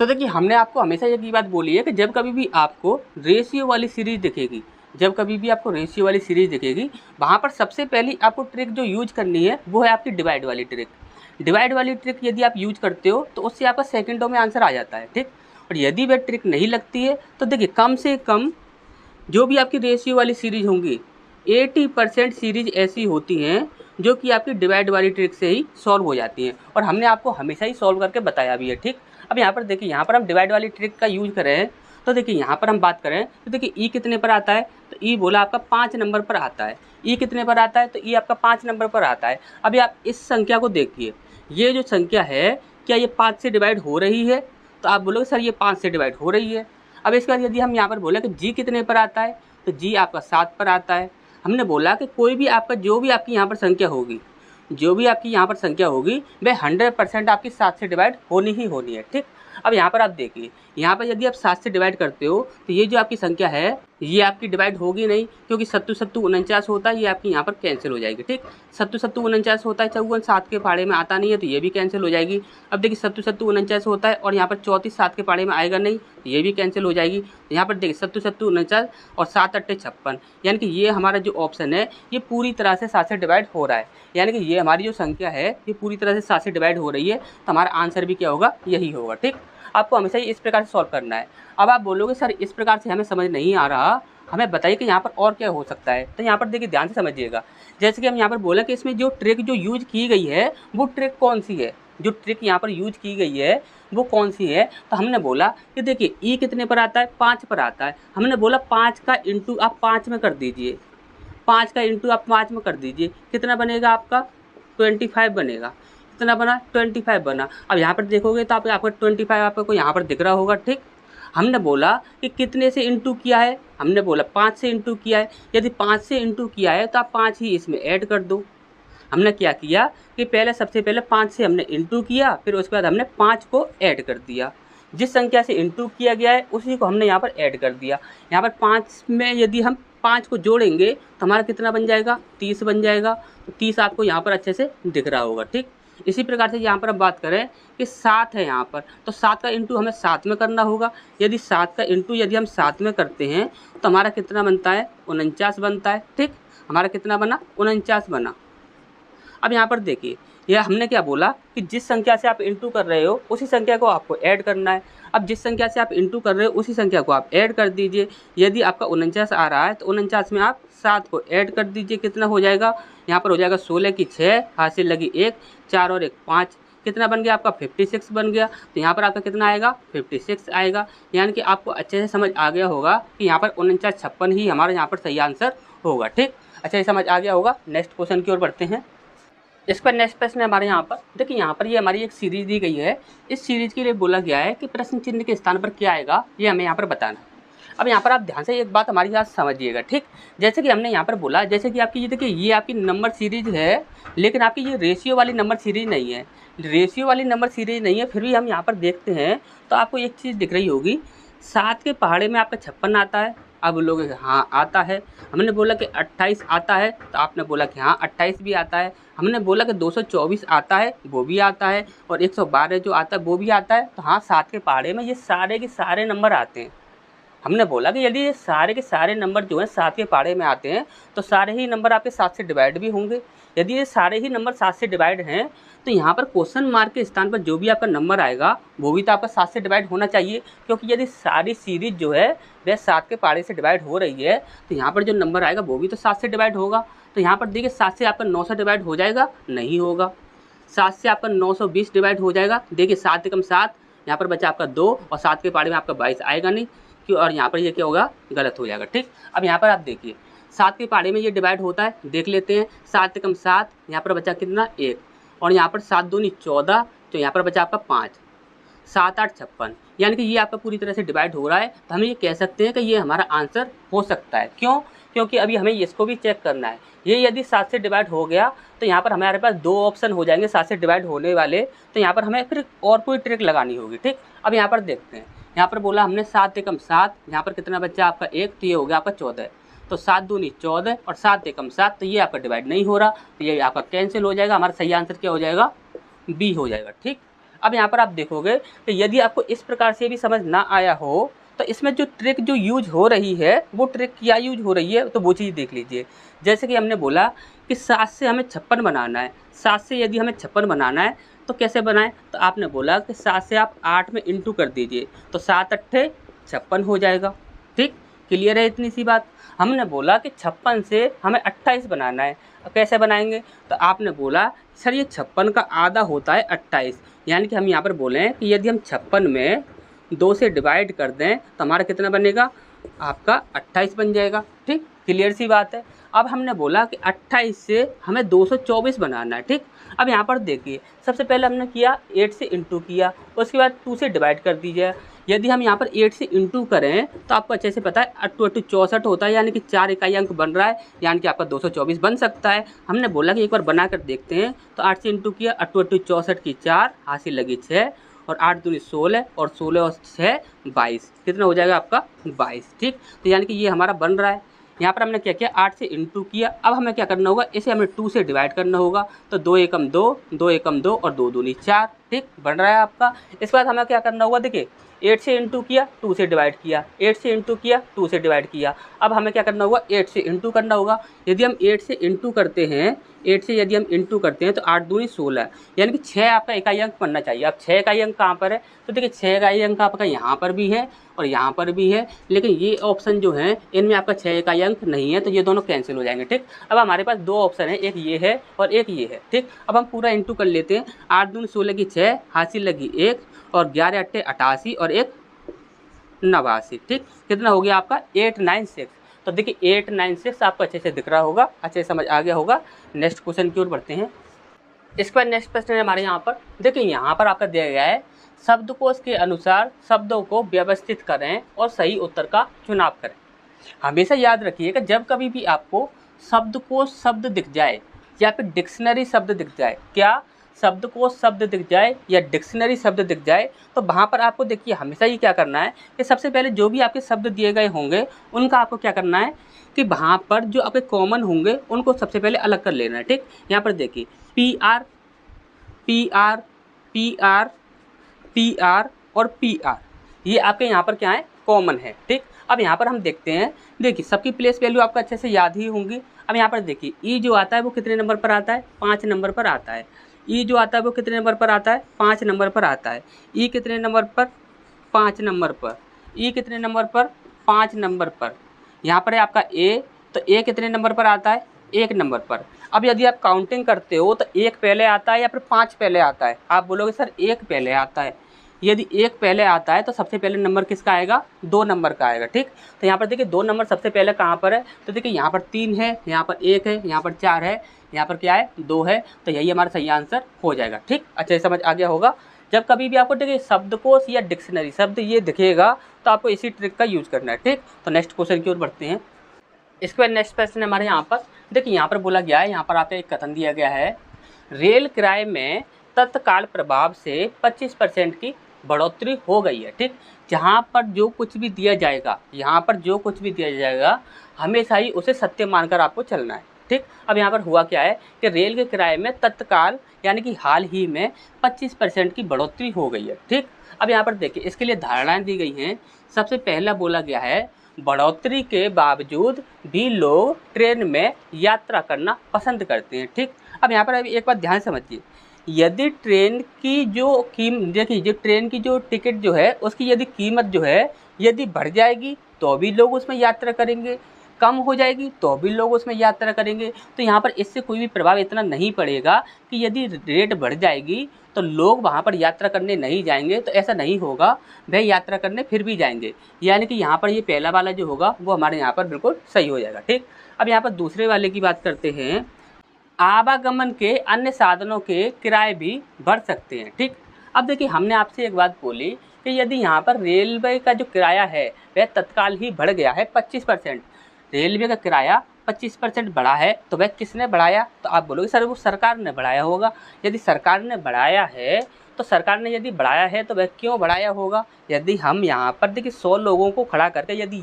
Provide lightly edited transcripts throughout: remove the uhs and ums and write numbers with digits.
तो देखिए हमने आपको हमेशा एक ही बात बोली है कि जब कभी भी आपको रेशियो वाली सीरीज दिखेगी, जब कभी भी आपको रेशियो वाली सीरीज दिखेगी, वहाँ पर सबसे पहली आपको ट्रिक जो यूज करनी है वो है आपकी डिवाइड वाली ट्रिक। डिवाइड वाली ट्रिक यदि आप यूज करते हो तो उससे आपका सेकंडों में आंसर आ जाता है, ठीक। और यदि वह ट्रिक नहीं लगती है तो देखिए कम से कम जो भी आपकी रेशियो वाली सीरीज होंगी 80% सीरीज ऐसी होती हैं जो कि आपकी डिवाइड वाली ट्रिक से ही सॉल्व हो जाती हैं, और हमने आपको हमेशा ही सॉल्व करके बताया भी है, ठीक। अब यहाँ पर देखिए, यहाँ पर हम डिवाइड वाली ट्रिक का यूज कर रहे हैं, तो देखिए यहाँ पर हम बात करें तो देखिए ई कितने पर आता है, तो ई बोला आपका 5 नंबर पर आता है। ई कितने पर आता है, तो ई आपका 5 नंबर पर आता है। अभी आप इस संख्या को देखिए, ये जो संख्या है क्या ये 5 से डिवाइड हो रही है, तो आप बोलोगे सर ये 5 से डिवाइड हो रही है। अब इसके बाद यदि हम यहाँ पर बोले कि जी कितने पर आता है, तो जी आपका 7 पर आता है। हमने बोला कि कोई भी आपका जो भी आपकी यहाँ पर संख्या होगी, जो भी आपकी यहाँ पर संख्या होगी वह 100% आपकी 7 से डिवाइड होनी ही होनी है, ठीक। अब यहाँ पर आप देखिए, यहाँ पर यदि आप 7 से डिवाइड करते हो तो ये जो आपकी संख्या है ये आपकी डिवाइड होगी नहीं, क्योंकि 7 7 49 होता है, ये आपकी यहाँ पर कैंसिल हो जाएगी, ठीक। 7 7 49 होता है, 54 7 के पहाड़े में आता नहीं है तो ये भी कैंसिल हो जाएगी। अब देखिए 7 7 49 होता है और यहाँ पर 34 7 के पहाड़े में आएगा नहीं तो ये भी कैंसिल हो जाएगी। यहाँ पर देखिए 7 7 49 और 7 8 56, यानी कि ये हमारा जो ऑप्शन है ये पूरी तरह से 7 से डिवाइड हो रहा है, यानी कि ये हमारी जो संख्या है ये पूरी तरह से 7 से डिवाइड हो रही है, तो हमारा आंसर भी क्या होगा, यही होगा, ठीक। आपको हमेशा ही इस प्रकार से सॉल्व करना है। अब आप बोलोगे सर इस प्रकार से हमें समझ नहीं आ रहा, हमें बताइए कि यहाँ पर और क्या हो सकता है। तो यहाँ पर देखिए ध्यान से समझिएगा, जैसे कि हम यहाँ पर बोले कि इसमें जो ट्रिक जो यूज की गई है वो ट्रिक कौन सी है, जो ट्रिक यहाँ पर यूज की गई है वो कौन सी है। तो हमने बोला कि देखिए ई कितने पर आता है, 5 पर आता है। हमने बोला 5 का इंटू आप 5 में कर दीजिए, 5 का इंटू आप 5 में कर दीजिए, कितना बनेगा आपका 25 बनेगा। कितना बना, 25 बना। अब यहाँ पर देखोगे तो आपका 25 आपको यहाँ पर दिख रहा होगा, ठीक। हमने बोला कि कितने से इंटू किया है, हमने बोला 5 से इंटू किया है। यदि 5 से इंटू किया है तो आप 5 ही इसमें ऐड कर दो। हमने क्या किया कि पहले सबसे पहले 5 से हमने इंटू किया, फिर उसके बाद हमने 5 को ऐड कर दिया। जिस संख्या से इंटू किया गया है उसी को हमने यहाँ पर ऐड कर दिया। यहाँ पर 5 में यदि हम 5 को जोड़ेंगे तो हमारा कितना बन जाएगा, 30 बन जाएगा। तो 30 आपको यहाँ पर अच्छे से दिख रहा होगा, ठीक। इसी प्रकार से यहाँ पर हम बात करें कि 7 है यहाँ पर, तो 7 का इंटू हमें 7 में करना होगा। यदि 7 का इंटू यदि हम 7 में करते हैं तो हमारा कितना बनता है, 49 बनता है, ठीक। हमारा कितना बना, 49 बना। अब यहाँ पर देखिए, यह हमने क्या बोला कि जिस संख्या से आप इंटू कर रहे हो उसी संख्या को आपको ऐड करना है। अब जिस संख्या से आप इंटू कर रहे हो उसी संख्या को आप ऐड कर दीजिए। यदि आपका 49 आ रहा है तो 49 में आप 7 को ऐड कर दीजिए, कितना हो जाएगा, यहाँ पर हो जाएगा 16 की 6, हाथ से लगी 1, 4 और 1 5, कितना बन गया आपका 56 बन गया। तो यहाँ पर आपका कितना आएगा, 56 आएगा। यानी कि आपको अच्छे से समझ आ गया होगा कि यहाँ पर 49 56 ही हमारा यहाँ पर सही आंसर होगा, ठीक। अच्छा ये समझ आ गया होगा। नेक्स्ट क्वेश्चन की ओर बढ़ते हैं। इस पर नेक्स्ट प्रश्न है हमारे यहाँ पर, देखिए यहाँ पर ये हमारी एक सीरीज दी गई है। इस सीरीज के लिए बोला गया है कि प्रश्न चिन्ह के स्थान पर क्या आएगा ये हमें यहाँ पर बताना है। अब यहाँ पर आप ध्यान से एक बात हमारी यहाँ समझिएगा, ठीक। जैसे कि हमने यहाँ पर बोला, जैसे कि आपकी ये देखिए ये आपकी नंबर सीरीज है, लेकिन आपकी ये रेशियो वाली नंबर सीरीज नहीं है, रेशियो वाली नंबर सीरीज नहीं है। फिर भी हम यहाँ पर देखते हैं तो आपको एक चीज़ दिख रही होगी, 7 के पहाड़े में आपका 56 आता है। अब लोग हाँ आता है। हमने बोला कि 28 आता है, तो आपने बोला कि हाँ 28 भी आता है। हमने बोला कि 224 आता है, वो भी आता है, और 112 जो आता है वो भी आता है। तो हाँ 7 के पहाड़े में ये सारे के सारे नंबर आते हैं। हमने बोला कि यदि ये सारे के सारे नंबर जो हैं 7 के पहाड़े में आते हैं तो सारे ही नंबर आपके 7 से डिवाइड भी होंगे। यदि ये सारे ही नंबर 7 से डिवाइड हैं तो यहाँ पर क्वेश्चन मार्क के स्थान पर जो भी आपका नंबर आएगा वो भी तो आपका 7 से डिवाइड होना चाहिए, क्योंकि यदि सारी सीरीज जो है वह 7 के पहाड़े से डिवाइड हो रही है तो यहाँ पर जो नंबर आएगा वो भी तो 7 से डिवाइड होगा। तो यहाँ पर देखिए 7 से आपका 900 डिवाइड हो जाएगा, नहीं होगा। 7 से आपका 920 डिवाइड हो जाएगा, देखिए 7 एकम 7, यहाँ पर बचा आपका 2, और 7 के पहाड़े में आपका 22 आएगा नहीं क्यों, और यहाँ पर ये क्या होगा, गलत हो जाएगा, ठीक। अब यहाँ पर आप देखिए 7 के पहाड़े में ये डिवाइड होता है, देख लेते हैं। 7 एकम 7, यहाँ पर बचा कितना 1, और यहाँ पर 7 दूनी 14, तो यहाँ पर बचा आपका 5, 7 8 56, यानी कि ये आपका पूरी तरह से डिवाइड हो रहा है। तो हम ये कह सकते हैं कि ये हमारा आंसर हो सकता है। क्यों, क्योंकि अभी हमें इसको भी चेक करना है। ये यदि 7 से डिवाइड हो गया तो यहाँ पर हमारे पास 2 ऑप्शन हो जाएंगे 7 से डिवाइड होने वाले, तो यहाँ पर हमें फिर और कोई ट्रिक लगानी होगी, ठीक। अब यहाँ पर देखते हैं, यहाँ पर बोला हमने 7 एकम 7, यहाँ पर कितना बच्चा आपका 1, तो ये हो गया आपका 14, तो 7 दूनी 14 और 7 एकम 7, तो ये आपका डिवाइड नहीं हो रहा, तो ये आपका कैंसिल हो जाएगा। हमारा सही आंसर क्या हो जाएगा, बी हो जाएगा, ठीक। अब यहाँ पर आप देखोगे कि यदि आपको इस प्रकार से भी समझ ना आया हो तो इसमें जो ट्रिक जो यूज हो रही है वो ट्रिक क्या यूज हो रही है तो वो चीज़ देख लीजिए। जैसे कि हमने बोला कि 7 से हमें 56 बनाना है, 7 से यदि हमें 56 बनाना है तो कैसे बनाएं, तो आपने बोला कि 7 से आप 8 में इंटू कर दीजिए तो 7 अट्ठे 56 हो जाएगा। ठीक, क्लियर है इतनी सी बात। हमने बोला कि 56 से हमें 28 बनाना है, कैसे बनाएंगे, तो आपने बोला सर ये 56 का आधा होता है 28, यानी कि हम यहाँ पर बोलें कि यदि हम 56 में 2 से डिवाइड कर दें तो हमारा कितना बनेगा, आपका 28 बन जाएगा। ठीक, क्लियर सी बात है। अब हमने बोला कि 28 से हमें 224 बनाना है। ठीक, अब यहाँ पर देखिए सबसे पहले हमने किया 8 से इंटू किया, उसके बाद 2 से डिवाइड कर दीजिए। यदि हम यहाँ पर 8 से इंटू करें तो आपको अच्छे से पता है 8 64 होता है, यानी कि 4 इकाई अंक बन रहा है, यानी कि आपका 224 बन सकता है। हमने बोला कि एक बार बना कर देखते हैं, तो 8 से इंटू किया, 8 64 की 4 हासिल लगी 6 और 8 दूनी 16 और 16 और 6 22, कितना हो जाएगा आपका 22। ठीक, तो यानी कि ये हमारा बन रहा है। यहाँ पर हमने क्या किया, 8 से इंटू किया। अब हमें क्या करना होगा, इसे हमें 2 से डिवाइड करना होगा, तो 2 एकम 2, 2 एकम 2 और 2 दूनी 4। ठीक, बन रहा है आपका। इसके बाद हमें क्या करना होगा, देखिए 8 से इंटू किया, 2 से डिवाइड किया, 8 से इंटू किया, 2 से डिवाइड किया। अब हमें क्या करना होगा, 8 से इंटू करना होगा। यदि हम 8 से इंटू करते हैं, 8 से यदि हम इंटू करते हैं तो 8 दूनी 16, यानी कि 6 आपका इकाई अंक बनना चाहिए। अब 6 इकाई अंक कहाँ पर है, तो देखिए 6 इकाई अंक आपका यहाँ पर भी है और यहाँ पर भी है, लेकिन ये ऑप्शन जो है इनमें आपका 6 इकाई अंक नहीं है, तो ये दोनों कैंसिल हो जाएंगे। ठीक, अब हमारे पास 2 ऑप्शन है, एक ये है और एक ये है। ठीक, अब हम पूरा इंटू कर लेते हैं। 8 दूनी 16 की 6 हासिल लगी 1 और 11 अट्ठे 88 और 1 89। ठीक, कितना हो गया आपका 896। तो देखिए 896 आपको अच्छे से दिख रहा होगा, अच्छे से समझ आ गया होगा। नेक्स्ट क्वेश्चन की ओर बढ़ते हैं। इसके बाद नेक्स्ट प्रश्न है हमारे यहाँ पर, देखिए यहाँ पर आपका दिया गया है शब्दकोश के अनुसार शब्दों को व्यवस्थित करें और सही उत्तर का चुनाव करें। हमेशा याद रखिएगा जब कभी भी आपको शब्दकोश शब्द दिख जाए या फिर डिक्शनरी शब्द दिख जाए, क्या शब्दकोश शब्द दिख जाए या डिक्शनरी शब्द दिख जाए, तो वहाँ पर आपको देखिए हमेशा ही क्या करना है कि सबसे पहले जो भी आपके शब्द दिए गए होंगे उनका आपको क्या करना है कि वहाँ पर जो आपके कॉमन होंगे उनको सबसे पहले अलग कर लेना है। ठीक, यहाँ पर देखिए P R P R P R P R और पी आर, ये आपके यहाँ पर क्या है, कॉमन है। ठीक, अब यहाँ पर हम देखते हैं, देखिए सबकी प्लेस वैल्यू आपको अच्छे से याद ही होंगी। अब यहाँ पर देखिए ई जो आता है वो कितने नंबर पर आता है, 5 नंबर पर आता है। ई जो आता है वो कितने नंबर पर आता है, 5 नंबर पर आता है। ई कितने नंबर पर, 5 नंबर पर। ई कितने नंबर पर, 5 नंबर पर। यहाँ पर है आपका ए, तो ए कितने नंबर पर आता है, 1 नंबर पर। अब यदि आप काउंटिंग करते हो तो 1 पहले आता है या फिर 5 पहले आता है, आप बोलोगे सर 1 पहले आता है। यदि 1 पहले आता है तो सबसे पहले नंबर किसका आएगा, 2 नंबर का आएगा। ठीक, तो यहाँ पर देखिए 2 नंबर सबसे पहले कहाँ पर है, तो देखिए यहाँ पर 3 है, यहाँ पर 1 है, यहाँ पर 4 है, यहाँ पर क्या है 2 है, तो यही हमारा सही आंसर हो जाएगा। ठीक, अच्छे से समझ आ गया होगा। जब कभी भी आपको देखिए शब्दकोश या डिक्शनरी शब्द ये दिखेगा तो आपको इसी ट्रिक का यूज करना है। ठीक, तो नेक्स्ट क्वेश्चन की ओर बढ़ते हैं। इसके बाद नेक्स्ट क्वेश्चन है हमारे यहाँ पर, देखिए यहाँ पर बोला गया है, यहाँ पर आपको एक कथन दिया गया है, रेल किराए में तत्काल प्रभाव से 25% की बढ़ोतरी हो गई है। ठीक, जहाँ पर जो कुछ भी दिया जाएगा, यहाँ पर जो कुछ भी दिया जाएगा हमेशा ही उसे सत्य मानकर आपको चलना है। ठीक, अब यहाँ पर हुआ क्या है कि रेल के किराए में तत्काल यानी कि हाल ही में 25% की बढ़ोतरी हो गई है। ठीक, अब यहाँ पर देखिए इसके लिए धारणाएं दी गई हैं। सबसे पहला बोला गया है बढ़ोतरी के बावजूद भी लोग ट्रेन में यात्रा करना पसंद करते हैं। ठीक, अब यहाँ पर एक बात ध्यान समझिए, यदि ट्रेन की जो देखिए जो ट्रेन की जो टिकट जो है उसकी यदि कीमत जो है यदि बढ़ जाएगी तो भी लोग उसमें यात्रा करेंगे, कम हो जाएगी तो भी लोग उसमें यात्रा करेंगे। तो यहाँ पर इससे कोई भी प्रभाव इतना नहीं पड़ेगा कि यदि रेट बढ़ जाएगी तो लोग वहाँ पर यात्रा करने नहीं जाएंगे, तो ऐसा नहीं होगा, वह यात्रा करने फिर भी जाएंगे। यानी कि यहाँ पर ये पहला वाला जो होगा वो हमारे यहाँ पर बिल्कुल सही हो जाएगा। ठीक, अब यहाँ पर दूसरे वाले की बात करते हैं, आवागमन के अन्य साधनों के किराए भी बढ़ सकते हैं। ठीक, अब देखिए हमने आपसे एक बात बोली कि यदि यहाँ पर रेलवे का जो किराया है वह तत्काल ही बढ़ गया है 25%, रेलवे का किराया 25% बढ़ा है, तो वह किसने बढ़ाया, तो आप बोलोगे सर वो सरकार ने बढ़ाया होगा। यदि सरकार ने बढ़ाया है तो सरकार ने यदि बढ़ाया है तो वह क्यों बढ़ाया होगा। यदि हम यहाँ पर देखिए 100 लोगों को खड़ा करके यदि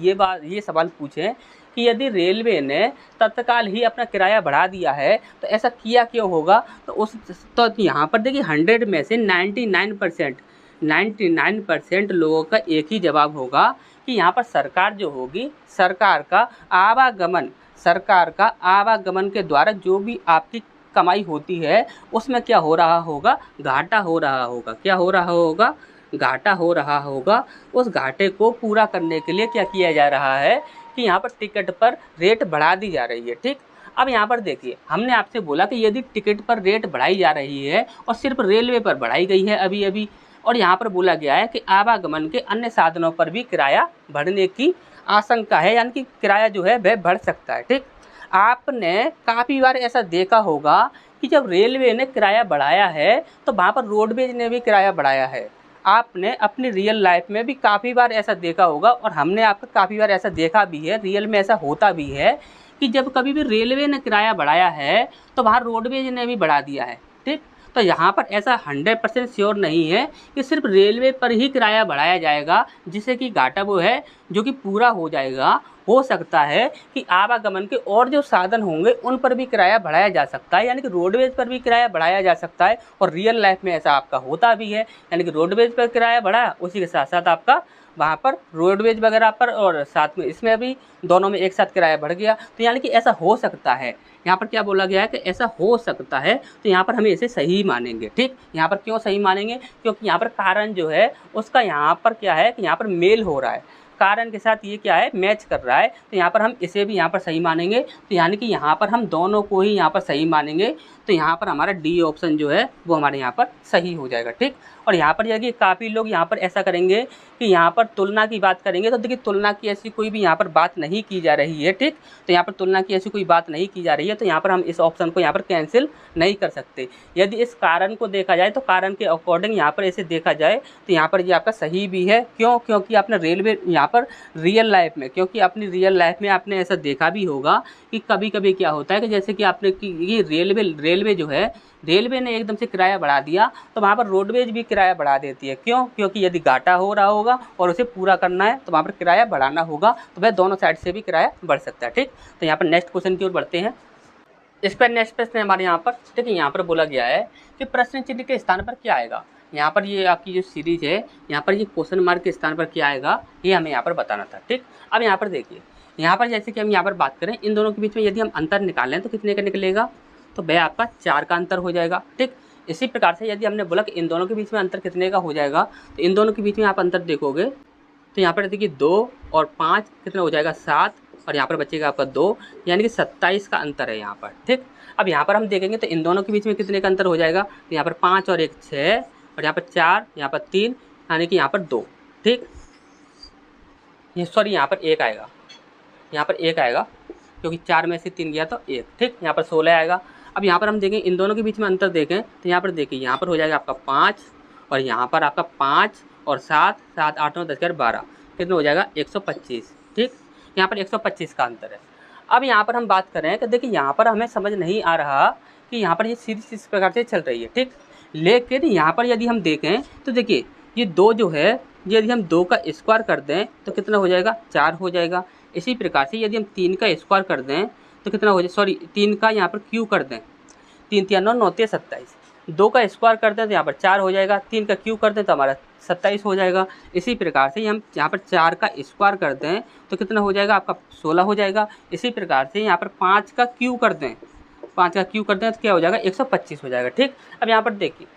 ये सवाल पूछें कि यदि रेलवे ने तत्काल ही अपना किराया बढ़ा दिया है तो ऐसा किया क्यों होगा। तो यहाँ पर देखिए 100 में से 99% लोगों का एक ही जवाब होगा कि यहाँ पर सरकार जो होगी, सरकार का आवागमन के द्वारा जो भी आपकी कमाई होती है उसमें क्या हो रहा होगा, घाटा हो रहा होगा। क्या हो रहा होगा, घाटा हो रहा होगा। उस घाटे को पूरा करने के लिए क्या किया जा रहा है कि यहाँ पर टिकट पर रेट बढ़ा दी जा रही है। ठीक, अब यहाँ पर देखिए, हमने आपसे बोला कि यदि टिकट पर रेट बढ़ाई जा रही है और सिर्फ रेलवे पर बढ़ाई गई है अभी अभी, और यहाँ पर बोला गया है कि आवागमन के अन्य साधनों पर भी किराया बढ़ने की आशंका है, यानी कि किराया जो है वह बढ़ सकता है। ठीक, आपने काफ़ी बार ऐसा देखा होगा कि जब रेलवे ने किराया बढ़ाया है तो वहाँ पर रोडवेज ने भी किराया बढ़ाया है। आपने अपनी रियल लाइफ में भी काफ़ी बार ऐसा देखा होगा और हमने आपको काफ़ी बार ऐसा देखा भी है, रियल में ऐसा होता भी है कि जब कभी भी रेलवे ने किराया बढ़ाया है तो वहाँ रोडवेज ने भी बढ़ा दिया है। ठीक, तो यहाँ पर ऐसा 100% श्योर नहीं है कि सिर्फ रेलवे पर ही किराया बढ़ाया जाएगा जिससे कि घाटा वो है जो कि पूरा हो जाएगा। हो सकता है कि आवागमन के और जो साधन होंगे उन पर भी किराया बढ़ाया जा सकता है, यानी कि रोडवेज पर भी किराया बढ़ाया जा सकता है। और रियल लाइफ में ऐसा आपका होता भी है, यानी कि रोडवेज पर किराया बढ़ा, उसी के साथ साथ आपका वहाँ पर रोडवेज वगैरह पर और साथ में इसमें भी दोनों में एक साथ किराया बढ़ गया। तो यानी कि ऐसा हो सकता है। यहाँ पर क्या बोला गया है कि ऐसा हो सकता है, तो यहाँ पर हम इसे सही मानेंगे। ठीक, यहाँ पर क्यों सही मानेंगे, क्योंकि यहाँ पर कारण जो है उसका यहाँ पर क्या है कि यहाँ पर मेल हो रहा है, कारण के साथ ये क्या है, मैच कर रहा है। तो यहाँ पर हम इसे भी यहाँ पर सही मानेंगे। तो यानी कि यहाँ पर हम दोनों को ही यहाँ पर सही मानेंगे। तो यहाँ पर हमारा डी ऑप्शन जो है वो हमारे यहाँ पर सही हो जाएगा। ठीक, और यहाँ पर देखिए काफ़ी लोग यहाँ पर ऐसा करेंगे कि यहाँ पर तुलना की बात करेंगे, तो देखिए तुलना की ऐसी कोई भी यहाँ पर बात नहीं की जा रही है। ठीक, तो यहाँ पर तुलना की ऐसी कोई बात नहीं की जा रही है, तो यहाँ पर हम इस ऑप्शन को यहाँ पर कैंसिल नहीं कर सकते। यदि इस कारण को देखा जाए तो कारण के अकॉर्डिंग यहाँ पर इसे देखा जाए तो यहाँ पर ये आपका सही भी है। क्यों, क्योंकि आपने रेलवे यहाँ पर रियल लाइफ में, क्योंकि अपनी रियल लाइफ में आपने ऐसा देखा भी होगा कि कभी कभी क्या होता है कि जैसे कि आपने कि ये रेलवे जो है, रेलवे ने एकदम से किराया बढ़ा दिया तो वहाँ पर रोडवेज भी किराया बढ़ा देती है। क्यों, क्योंकि यदि घाटा हो रहा होगा और उसे पूरा करना है तो वहाँ पर किराया बढ़ाना होगा, तो वह दोनों साइड से भी किराया बढ़ सकता है। ठीक, तो यहाँ पर नेक्स्ट क्वेश्चन की ओर बढ़ते हैं। इस पर नेक्स्ट प्रश्न हमारे यहाँ पर देखिए, यहाँ पर बोला गया है कि प्रश्न चिन्ह के स्थान पर क्या आएगा। यहाँ पर ये आपकी जो सीरीज है, यहाँ पर ये क्वेश्चन मार्क के स्थान पर क्या आएगा ये हमें यहाँ पर बताना था। ठीक, अब यहाँ पर देखिए, यहाँ पर जैसे कि हम यहाँ पर बात करें इन दोनों के बीच में यदि हम अंतर निकालें तो कितने का निकलेगा, तो वह आपका 4 का अंतर हो जाएगा। ठीक, इसी प्रकार से यदि हमने बोला कि इन दोनों के बीच में अंतर कितने का हो जाएगा, तो इन दोनों के बीच में आप अंतर देखोगे तो यहाँ पर देखिए 2 और 5 कितना हो जाएगा, 7, और यहाँ पर बचेगा आपका 2, यानी कि 27 का अंतर है यहाँ पर। ठीक, अब यहाँ पर हम देखेंगे तो इन दोनों के बीच में कितने का अंतर हो जाएगा, तो यहाँ पर 5 और 1 6, और यहाँ पर 4, यहाँ पर 3, यानी कि यहाँ पर 2। ठीक, ये सॉरी यहाँ पर 1 आएगा, यहाँ पर 1 आएगा क्योंकि 4 में से 3 गया तो 1। ठीक, यहाँ पर 16 आएगा। अब यहाँ पर हम देखें इन दोनों के बीच में अंतर देखें तो यहाँ पर देखिए, यहाँ पर हो जाएगा आपका 5, और यहाँ पर आपका 5 और 7, 7 8 9 10 11 12, कितना हो जाएगा 125। ठीक, यहाँ पर 125 का अंतर है। अब यहाँ पर हम बात करें तो देखिए यहाँ पर हमें समझ नहीं आ रहा कि यहाँ पर ये सीरीज इस प्रकार से चल रही है। ठीक, लेकिन यहाँ पर यदि हम देखें तो देखिए ये 2 जो है, यदि हम 2 का स्क्वायर कर दें तो कितना हो जाएगा, 4 हो जाएगा। इसी प्रकार से यदि हम 3 का स्क्वायर कर दें तो कितना हो जाए, सॉरी 3 का यहाँ पर क्यू कर दें, 3 3 9 9 27, 2 का स्क्वायर कर दें तो यहाँ पर 4 हो जाएगा, 3 का क्यू कर दें तो हमारा 27 हो जाएगा। इसी प्रकार से हम यहाँ पर 4 का स्क्वायर कर दें तो कितना हो जाएगा, आपका 16 हो जाएगा। इसी प्रकार से यहाँ पर 5 का क्यू कर दें, 5 का क्यू कर दें तो क्या हो जाएगा, 125 हो जाएगा। ठीक, अब यहाँ पर देखिए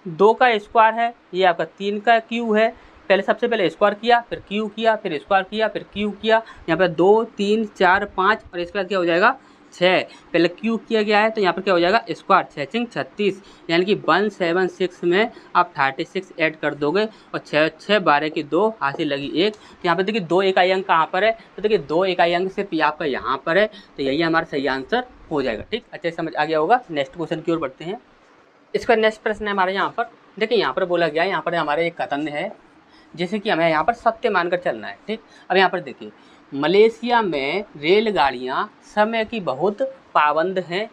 2 का स्क्वायर है, ये आपका 3 का क्यू है। पहले सबसे पहले स्क्वायर किया, फिर क्यू किया, फिर स्क्वायर किया, फिर क्यू किया। यहाँ पर 2 3 4 5 और इसके बाद क्या हो जाएगा 6। पहले क्यू किया गया है तो यहाँ पर क्या हो जाएगा स्क्वायर, 6 6 36, यानी कि 176 में आप 36 ऐड कर दोगे और 6 6 12 की 2 हासिल लगी 1। तो यहाँ पर देखिए 2 इकाई अंक कहाँ पर है, तो देखिए 2 इकाई अंक सिर्फ आपका यहाँ पर है, तो यही हमारा सही आंसर हो जाएगा। ठीक, अच्छे से समझ आ गया होगा। नेक्स्ट क्वेश्चन की ओर बढ़ते हैं। इसका नेक्स्ट प्रश्न है हमारे यहाँ पर, देखिए यहाँ पर बोला गया है, यहाँ पर हमारे एक कथन है जैसे कि हमें यहाँ पर सत्य मानकर चलना है। ठीक, अब यहाँ पर देखिए मलेशिया में रेलगाड़ियाँ समय की बहुत पाबंद हैं।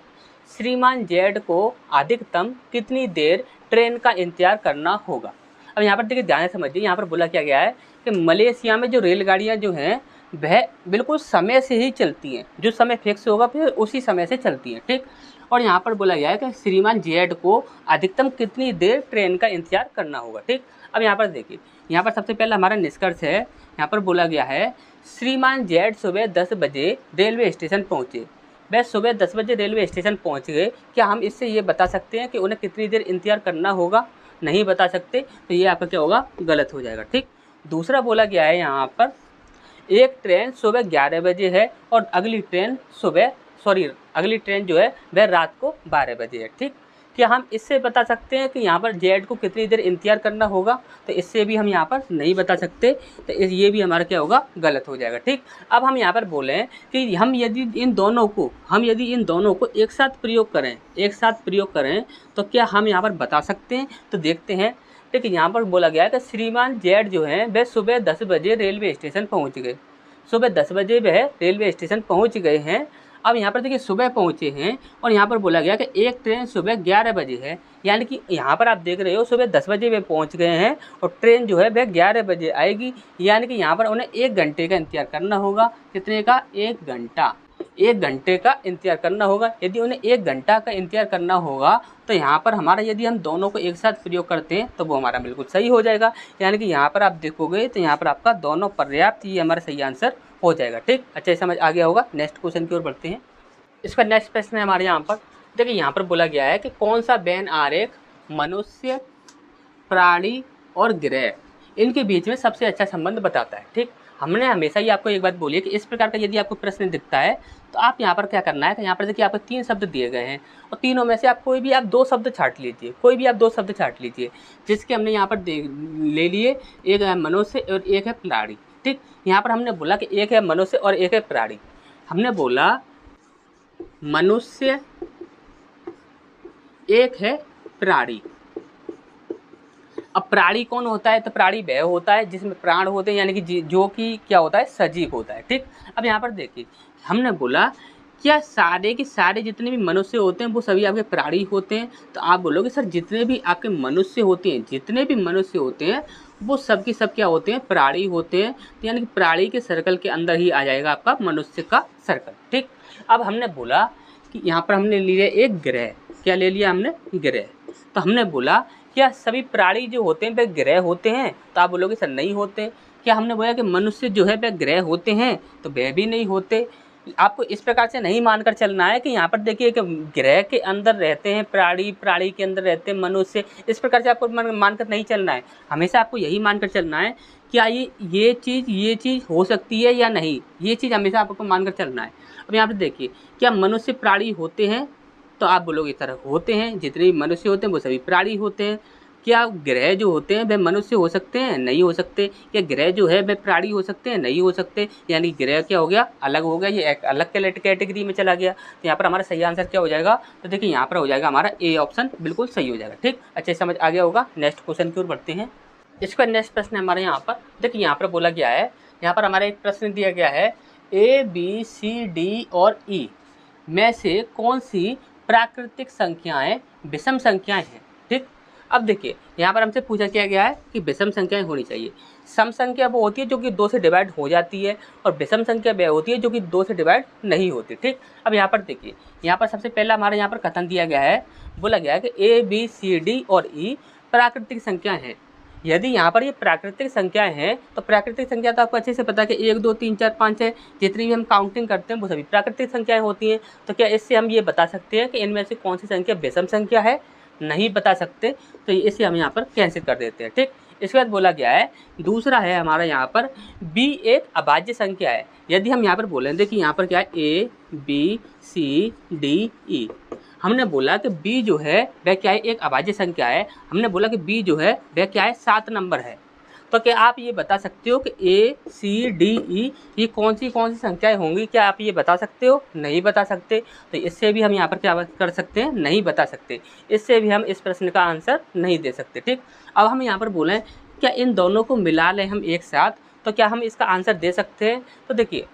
श्रीमान जेड को अधिकतम कितनी देर ट्रेन का इंतजार करना होगा। अब यहाँ पर देखिए ध्यान से समझिए, यहाँ पर बोला क्या गया है कि मलेशिया में जो रेलगाड़ियाँ जो हैं वह बिल्कुल समय से ही चलती हैं, जो समय फिक्स होगा फिर उसी समय से चलती हैं, ठीक। और यहाँ पर बोला गया है कि श्रीमान जेड को अधिकतम कितनी देर ट्रेन का इंतजार करना होगा, ठीक। अब यहाँ पर देखिए, यहाँ पर सबसे पहला हमारा निष्कर्ष है, यहाँ पर बोला गया है श्रीमान जेड सुबह 10 बजे रेलवे स्टेशन पहुँचे। वह सुबह 10 बजे रेलवे स्टेशन पहुँच गए, क्या हम इससे ये बता सकते हैं कि उन्हें कितनी देर इंतजार करना होगा? नहीं बता सकते, तो ये आपका क्या होगा? गलत हो जाएगा, ठीक। दूसरा बोला गया है यहाँ पर एक ट्रेन सुबह 11 बजे है और अगली ट्रेन जो है वह रात को 12 बजे है, ठीक। क्या हम इससे बता सकते हैं कि यहाँ पर जेड को कितनी देर इंतजार करना होगा? तो इससे भी हम यहाँ पर नहीं बता सकते, तो ये भी हमारा क्या होगा? गलत हो जाएगा, ठीक। अब हम यहाँ पर बोलें कि यदि इन दोनों को एक साथ प्रयोग करें तो क्या हम यहाँ पर बता सकते हैं? तो देखते हैं, ठीक है। यहाँ पर बोला गया है कि श्रीमान जेड जो हैं वह सुबह 10 बजे रेलवे स्टेशन पहुँच गए। सुबह 10 बजे वह रेलवे स्टेशन पहुँच गए हैं। अब यहाँ पर देखिए सुबह पहुँचे हैं और यहाँ पर बोला गया कि एक ट्रेन सुबह 11 बजे है, यानी कि यहाँ पर आप देख रहे हो सुबह 10 बजे वे पहुँच गए हैं और ट्रेन जो है वह 11 बजे आएगी, यानी कि यहाँ पर उन्हें 1 घंटे का इंतजार करना होगा। कितने का? 1 घंटा। 1 घंटे का इंतजार करना होगा। यदि उन्हें 1 घंटा का इंतजार करना होगा तो यहाँ पर हमारा यदि हम दोनों को एक साथ प्रयोग करते हैं तो वो हमारा बिल्कुल सही हो जाएगा, यानी कि यहाँ पर आप देखोगे तो यहाँ पर आपका दोनों पर्याप्त, ये हमारा सही आंसर हो जाएगा, ठीक। अच्छा, समझ आ गया होगा। नेक्स्ट क्वेश्चन की ओर बढ़ते हैं। इसका नेक्स्ट प्रश्न है हमारे यहाँ पर, देखिए यहाँ पर बोला गया है कि कौन सा वेन आरेख मनुष्य, प्राणी और ग्रह इनके बीच में सबसे अच्छा संबंध बताता है, ठीक। हमने हमेशा ही आपको एक बात बोली है कि इस प्रकार का यदि आपको प्रश्न दिखता है तो आप यहाँ पर क्या करना है कि यहाँ पर देखिए आपको 3 शब्द दिए गए हैं और तीनों में से आप कोई भी 2 शब्द छांट लीजिए, जिसके हमने यहाँ पर ले लिए। एक है मनुष्य और एक है प्राणी, ठीक। यहाँ पर हमने बोला कि एक है मनुष्य और एक है प्राणी। हमने बोला मनुष्य, एक है प्राणी। अब प्राणी कौन होता है? तो प्राणी वह होता है जिसमें प्राण होते हैं, यानी कि जो कि क्या होता है? सजीव होता है, ठीक। अब यहाँ पर देखिए हमने बोला क्या सारे के सारे जितने भी मनुष्य होते हैं वो सभी आपके प्राणी होते हैं? तो आप बोलोगे सर जितने भी आपके मनुष्य होते हैं वो सब के सब क्या होते हैं? प्राणी होते हैं। तो यानी कि प्राणी के सर्कल के अंदर ही आ जाएगा आपका मनुष्य का सर्कल, ठीक। अब हमने बोला कि यहाँ पर हमने लिया एक ग्रह। क्या ले लिया हमने? ग्रह। तो हमने बोला क्या सभी प्राणी जो होते हैं वे ग्रह होते हैं? तो आप बोलोगे सर नहीं होते। क्या हमने बोला कि मनुष्य जो है वे ग्रह होते हैं? तो वे भी नहीं होते। आपको इस प्रकार से नहीं मानकर चलना है कि यहाँ पर देखिए कि ग्रह के अंदर रहते हैं प्राणी, प्राणी के अंदर रहते हैं मनुष्य। इस प्रकार से आपको मानकर नहीं चलना है। हमेशा आपको यही मानकर चलना है क्या ये चीज़ हो सकती है या नहीं, ये चीज़ हमेशा आपको मानकर चलना है। अब यहाँ पर देखिए क्या मनुष्य प्राणी होते हैं? तो आप बोलोगे सर होते हैं, जितने भी मनुष्य होते हैं वो सभी प्राणी होते हैं। क्या ग्रह जो होते हैं वे मनुष्य हो सकते हैं? नहीं हो सकते। क्या ग्रह जो है वे प्राणी हो सकते हैं? नहीं हो सकते। यानी ग्रह क्या हो गया? अलग हो गया, ये एक अलग कैटेगरी में चला गया। तो यहाँ पर हमारा सही आंसर क्या हो जाएगा? तो देखिए यहाँ पर हो जाएगा हमारा ए ऑप्शन बिल्कुल सही हो जाएगा, ठीक। अच्छे समझ आ गया होगा। नेक्स्ट क्वेश्चन की ओर बढ़ते हैं। इसका नेक्स्ट प्रश्न है हमारे यहाँ पर, देखिए यहाँ पर बोला गया है, यहाँ पर हमारा एक प्रश्न दिया गया है A, B, C, D और E में से कौन सी प्राकृतिक संख्याएं विषम संख्याएं हैं, ठीक। अब देखिए यहाँ पर हमसे पूछा किया गया है कि विषम संख्याएं होनी चाहिए। सम संख्या वो होती है जो कि 2 से डिवाइड हो जाती है और विषम संख्या वह होती है जो कि 2 से डिवाइड नहीं होती, ठीक। अब यहाँ पर देखिए, यहाँ पर सबसे पहला हमारे यहाँ पर कथन दिया गया है, बोला गया है कि A, B, C, D और E प्राकृतिक संख्याएं हैं। यदि यहाँ पर ये प्राकृतिक संख्याएं हैं तो प्राकृतिक संख्या तो आपको अच्छे से पता है कि 1, 2, 3, 4, 5 है, जितनी भी हम काउंटिंग करते हैं वो सभी प्राकृतिक संख्याएं होती हैं। तो क्या इससे हम ये बता सकते हैं कि इनमें से कौन सी संख्या विषम संख्या है? नहीं बता सकते, तो इसे हम यहाँ पर कैंसिल कर देते हैं, ठीक। इसके बाद बोला गया है दूसरा है हमारा यहाँ पर B एक अभाज्य संख्या है। यदि हम यहाँ पर बोलें, देखिए यहाँ पर क्या है A, B, C, D, E। हमने बोला कि B जो है वह क्या है? एक अभाज्य संख्या है। हमने बोला कि B जो है वह क्या है? 7 नंबर है। तो क्या आप ये बता सकते हो कि A, C, D, E ये कौन सी संख्याएं होंगी? क्या आप ये बता सकते हो? नहीं बता सकते। तो इससे भी हम यहाँ पर क्या कर सकते हैं? नहीं बता सकते। इससे भी हम इस प्रश्न का आंसर नहीं दे सकते, ठीक। अब हम यहाँ पर बोलें क्या इन दोनों को मिला लें हम एक साथ, तो क्या हम इसका आंसर दे सकते हैं? तो देखिए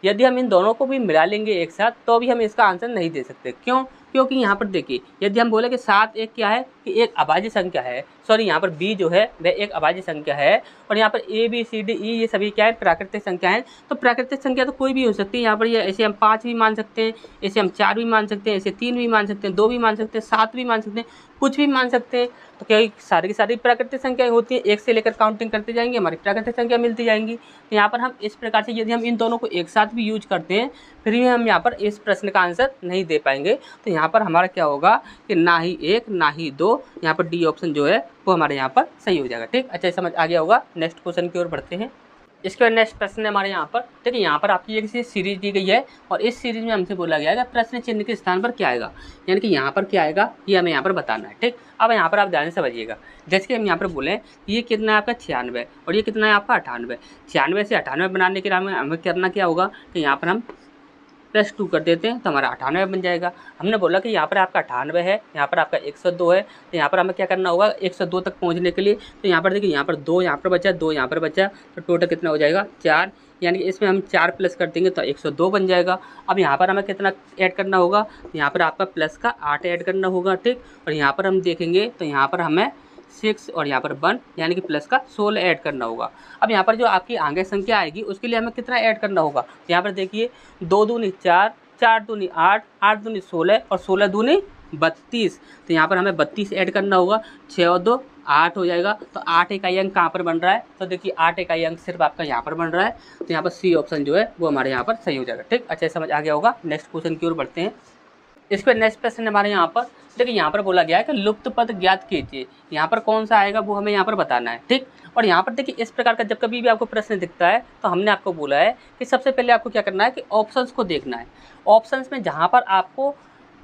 यदि हम इन दोनों को भी मिला लेंगे एक साथ तो भी हम इसका आंसर नहीं दे सकते। क्यों? क्योंकि यहाँ पर देखिए यदि हम बोले कि 7 एक क्या है कि एक अभाज्य संख्या है, सॉरी यहाँ पर b जो है वह एक अभाज्य संख्या है और यहाँ पर a b c d e ये सभी क्या है प्राकृतिक संख्या है। तो प्राकृतिक संख्या तो कोई भी हो सकती है, यहाँ पर ये ऐसे हम 5 भी मान सकते हैं, ऐसे हम 4 भी मान सकते हैं, ऐसे 3 भी मान सकते हैं, 2 भी मान सकते हैं, 7 भी मान सकते हैं, कुछ भी मान सकते हैं। तो क्या सारी की सारी प्राकृतिक संख्याएं होती है, एक से लेकर काउंटिंग करते जाएंगे हमारी प्राकृतिक संख्या मिलती जाएंगी। तो यहाँ पर हम इस प्रकार से यदि हम इन दोनों को एक साथ भी यूज करते हैं फिर भी हम यहाँ पर इस प्रश्न का आंसर नहीं दे पाएंगे। तो यहाँ पर हमारा क्या होगा कि ना ही 1 ना ही 2, यहाँ पर डी ऑप्शन जो है वो हमारे यहाँ पर सही हो जाएगा। ठीक, अच्छा समझ आ गया होगा। नेक्स्ट क्वेश्चन की ओर बढ़ते हैं। इसके बाद नेक्स्ट प्रश्न है हमारे यहाँ पर, देखिए यहाँ पर आपकी एक सीरीज दी गई है और इस सीरीज में हमसे बोला गया है कि प्रश्न चिन्ह के स्थान पर क्या आएगा, यानी कि यहाँ पर क्या आएगा ये हमें यहाँ पर बताना है। ठीक, अब यहाँ पर आप ध्यान से समझिएगा। जैसे कि हम यहाँ पर बोले ये कितना है आपका 96 और ये कितना है आपका 98। 96 से 98 बनाने के लिए हमें करना क्या होगा कि यहाँ पर हम +2 कर देते हैं तो हमारा 98 बन जाएगा। हमने बोला कि यहाँ पर आपका 98 है, यहाँ पर आपका 102 है, तो यहाँ पर हमें क्या करना होगा 102 तक पहुँचने के लिए। तो यहाँ पर देखिए यहाँ पर 2 यहाँ पर बचा, 2 यहाँ पर बचा, तो टोटल कितना हो जाएगा 4, यानी कि इसमें हम 4 प्लस कर देंगे तो 102 बन जाएगा। अब यहाँ पर हमें कितना ऐड करना होगा, तो यहाँ पर आपका प्लस का 8 ऐड करना होगा। ठीक, और यहाँ पर हम देखेंगे तो यहाँ पर हमें 6 और यहाँ पर 1 यानी कि प्लस का 16 ऐड करना होगा। अब यहाँ पर जो आपकी आगे संख्या आएगी उसके लिए हमें कितना ऐड करना होगा, तो यहाँ पर देखिए 2 दूनी 4, 4 दूनी 8, 8 दूनी 16 और 16 दूनी 32, तो यहाँ पर हमें 32 ऐड करना होगा। 6 और 2 8 हो जाएगा। तो 8 इकाई अंक कहाँ पर बन रहा है, तो देखिए 8 इकाई अंक सिर्फ आपका यहाँ पर बन रहा है, तो यहाँ पर सी ऑप्शन जो है वो हमारे यहाँ पर सही हो जाएगा। ठीक, अच्छा समझ आ गया होगा। नेक्स्ट क्वेश्चन की ओर बढ़ते हैं। इस पर नेक्स्ट प्रश्न हमारे यहाँ पर, देखिए यहाँ पर बोला गया है कि लुप्त पद ज्ञात कीजिए, यहाँ पर कौन सा आएगा वो हमें यहाँ पर बताना है। ठीक, और यहाँ पर देखिए इस प्रकार का जब कभी भी आपको प्रश्न दिखता है तो हमने आपको बोला है कि सबसे पहले आपको क्या करना है कि ऑप्शंस को देखना है। ऑप्शंस में जहाँ पर आपको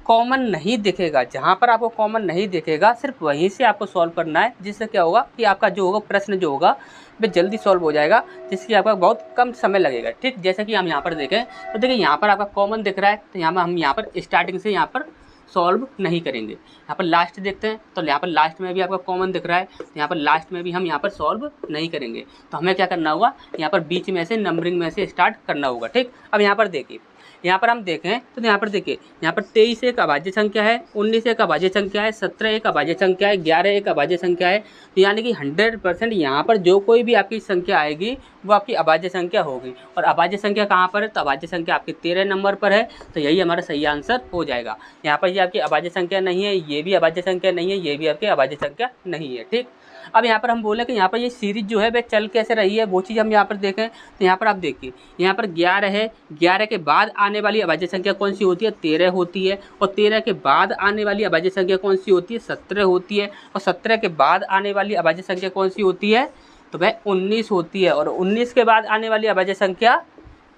कॉमन नहीं दिखेगा, जहाँ पर आपको कॉमन नहीं दिखेगा सिर्फ वहीं से आपको सॉल्व करना है, जिससे क्या होगा कि आपका जो होगा प्रश्न जो होगा वह जल्दी सॉल्व हो जाएगा, जिससे आपका बहुत कम समय लगेगा। ठीक, जैसे कि हम यहाँ पर देखें तो देखिए यहाँ पर आपका कॉमन दिख रहा है, तो यहाँ पर हम यहाँ पर स्टार्टिंग से यहाँ पर सॉल्व नहीं करेंगे। यहाँ पर लास्ट देखते हैं तो यहाँ पर लास्ट में भी आपका कॉमन दिख रहा है, तो यहाँ पर लास्ट में भी हम यहाँ पर सॉल्व नहीं करेंगे। तो हमें क्या करना होगा, यहाँ पर बीच में से नंबरिंग में से स्टार्ट करना होगा। ठीक, अब यहाँ पर देखिए, यहाँ पर हम देखें तो यहाँ पर देखिए यहाँ पर 23 एक अभाज्य संख्या है, 19 एक अभाज्य संख्या है, 17 एक अभाज्य संख्या है, 11 एक अभाज्य संख्या है। तो यानी कि 100% यहाँ पर जो कोई भी आपकी संख्या आएगी वो आपकी अभाज्य संख्या होगी। और अभाज्य संख्या कहाँ पर है, तो अभाज्य संख्या आपके 13 नंबर पर है, तो यही हमारा सही आंसर हो जाएगा। यहाँ पर ये आपकी अभाज्य संख्या नहीं है, ये भी अभाज्य संख्या नहीं है, ये भी आपकी अभाज्य संख्या नहीं है। ठीक, अब यहाँ पर हम बोले कि यहाँ पर ये सीरीज जो है वह चल कैसे रही है वो चीज़ हम यहाँ पर देखें। तो यहाँ पर आप देखिए यहाँ पर 11 है, 11 के बाद आने वाली अभाज्य संख्या कौन सी होती है, 13 होती है। और 13 के बाद आने वाली अभाज्य संख्या कौन सी होती है, 17 होती है। और 17 के बाद आने वाली अभाज्य संख्या कौन सी होती है, तो वह 19 होती है। और 19 के बाद आने वाली अभाज्य संख्या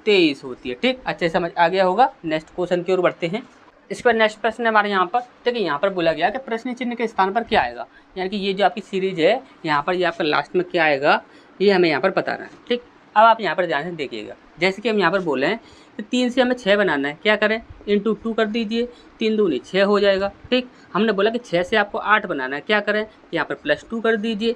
23 होती है। ठीक, अच्छे समझ आ गया होगा। नेक्स्ट क्वेश्चन की ओर बढ़ते हैं। इस पर नेक्स्ट प्रश्न हमारे यहाँ पर देखिए यहाँ पर बोला गया कि प्रश्न चिन्ह के स्थान पर क्या आएगा, यानी कि ये जो आपकी सीरीज है यहाँ पर ये आपका लास्ट में क्या आएगा ये हमें यहाँ पर बताना है। ठीक, अब आप यहाँ पर ध्यान से देखिएगा, जैसे कि हम यहाँ पर बोले हैं कि 3 से हमें 6 बनाना है, क्या करें इंटू 2 कर दीजिए, 3 दूनी 6 हो जाएगा। ठीक, हमने बोला कि 6 से आपको 8 बनाना है, क्या करें यहाँ पर +2 कर दीजिए,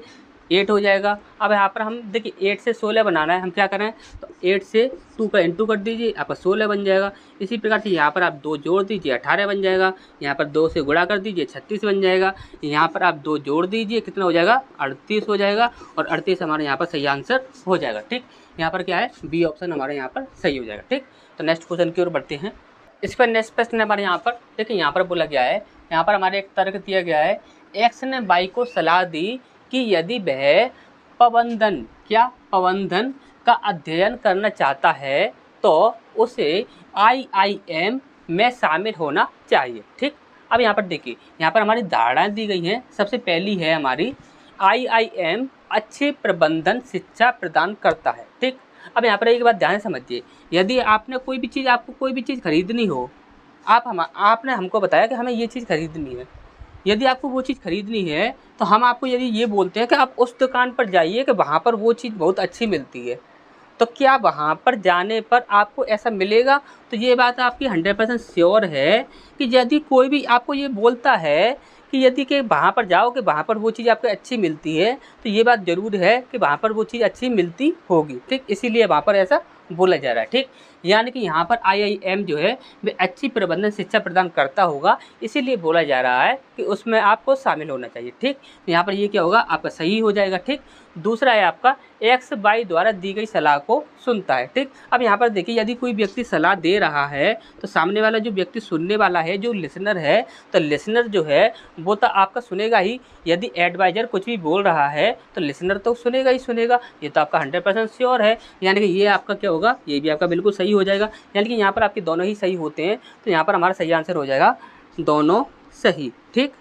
8 हो जाएगा। अब यहाँ पर हम देखिए 8 से 16 बनाना है, हम क्या करें तो 8 से 2 का इंटू कर दीजिए, आपका 16 बन जाएगा। इसी प्रकार से यहाँ पर आप 2 जोड़ दीजिए 18 बन जाएगा, यहाँ पर 2 से गुणा कर दीजिए 36 बन जाएगा, यहाँ पर आप 2 जोड़ दीजिए कितना हो जाएगा 38 हो जाएगा। और 38 हमारे यहाँ पर सही आंसर हो जाएगा। ठीक, यहाँ पर क्या है बी ऑप्शन हमारे यहाँ पर सही हो जाएगा। ठीक, तो नेक्स्ट क्वेश्चन की ओर बढ़ते हैं। इस पर नेक्स्ट प्रश्न हमारे यहाँ पर देखिए यहाँ पर बोला गया है, यहाँ पर हमारे एक तर्क दिया गया है, एक्स ने वाई को सलाह दी कि यदि वह प्रबंधन का अध्ययन करना चाहता है तो उसे IIM में शामिल होना चाहिए। ठीक, अब यहाँ पर देखिए यहाँ पर हमारी धारणाएं दी गई हैं। सबसे पहली है हमारी IIM अच्छी प्रबंधन शिक्षा प्रदान करता है। ठीक, अब यहाँ पर एक बात ध्यान से समझिए, यदि आपको कोई भी चीज़ खरीदनी हो, आपने हमको बताया कि हमें ये चीज़ खरीदनी है, यदि आपको वो चीज़ खरीदनी है तो हम आपको यदि ये बोलते हैं कि आप उस दुकान पर जाइए कि वहाँ पर वो चीज़ बहुत अच्छी मिलती है, तो क्या वहाँ पर जाने पर आपको ऐसा मिलेगा? तो ये बात आपकी 100% श्योर है कि यदि कोई भी आपको ये बोलता है कि यदि कि वहाँ पर जाओ कि वहाँ पर वो चीज़ आपको अच्छी मिलती है, तो ये बात ज़रूर है कि वहाँ पर वो चीज़ अच्छी मिलती होगी। ठीक, इसीलिए वहाँ पर ऐसा बोला जा रहा है। ठीक, यानी कि यहाँ पर IIM जो है वे अच्छी प्रबंधन शिक्षा प्रदान करता होगा, इसीलिए बोला जा रहा है कि उसमें आपको शामिल होना चाहिए। ठीक, तो यहाँ पर ये क्या होगा, आपका सही हो जाएगा। ठीक, दूसरा है आपका XY द्वारा दी गई सलाह को सुनता है। ठीक, अब यहाँ पर देखिए यदि कोई व्यक्ति सलाह दे रहा है तो सामने वाला जो व्यक्ति सुनने वाला है, जो लिसनर है, तो लिसनर जो है वो तो आपका सुनेगा ही। यदि एडवाइजर कुछ भी बोल रहा है तो लिसनर तो सुनेगा ही सुनेगा, ये तो आपका 100% श्योर है। यानी कि ये आपका क्या होगा, ये भी आपका बिल्कुल सही हो जाएगा। यानी कि यहाँ पर आपके दोनों ही सही होते हैं, तो यहाँ पर हमारा सही आंसर हो जाएगा दोनों सही। ठीक।